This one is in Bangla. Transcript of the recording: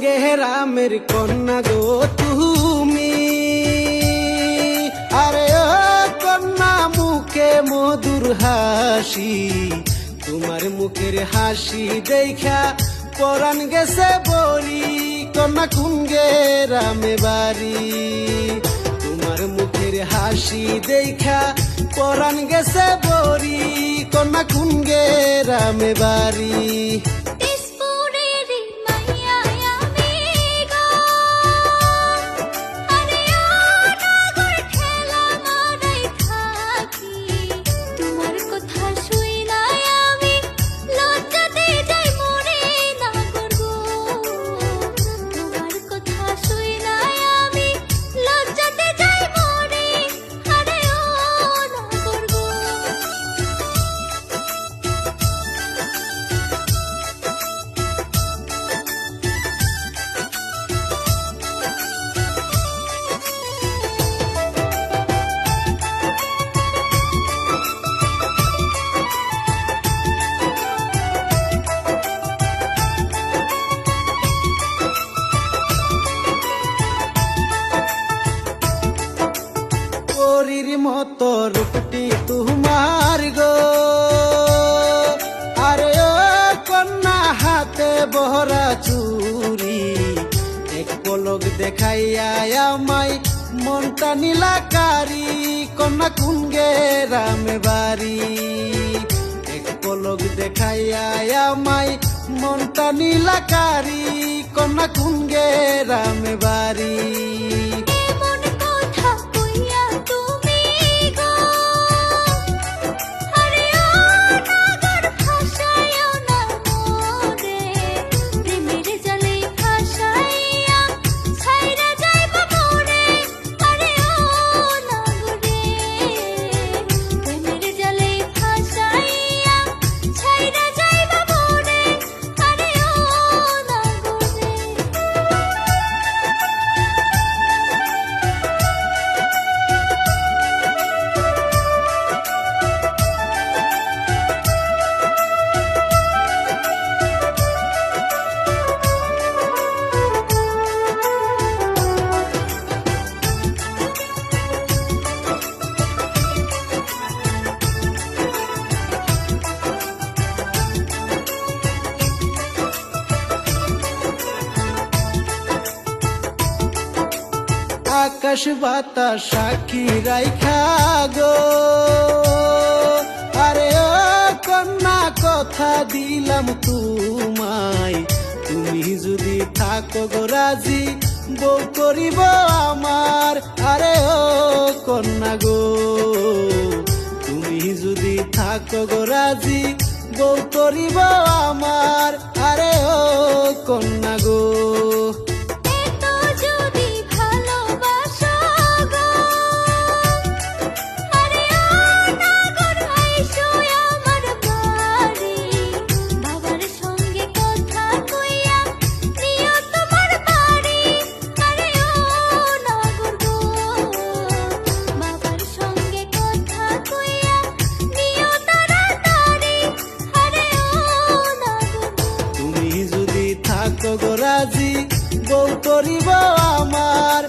গেরামের কন্যা গো তুমি, আরে ও কন্যা মুখে মধুর হাসি, তোমার মুখের হাসি দেখা পরাণ গেছে বলি, কন্যা কোন গেরামে বাড়ি। তোমার মুখের হাসি দেখা পরাণ গেছে বলি, কন্যা কোন গেরামে বাড়ি। পরীর মতো রূপটি তোমার গো, আরে ও কন্যা হাতে বহরা চুরি, এক পলক দেখাইয়া আমায় মনটা নীলাকারি, কন্যা কোন গেরামে বাড়ি। এক পলক দেখাইয়া আমায় মনটা নীলাকারি, কন্যা কোন গেরামে বাড়ি। আকাশ বাতাস সাক্ষী রাইখা গো, আরে ও কন্যা কথা দিলাম তোমায়, তুমি যদি থাকো গো রাজি বউ করিব আমার। আরে ও কন্যা গো তুমি যদি থাকো গো রাজি বউ করিব আমার। আরে ও কন্যা গো রাজি বউ করিব আমার।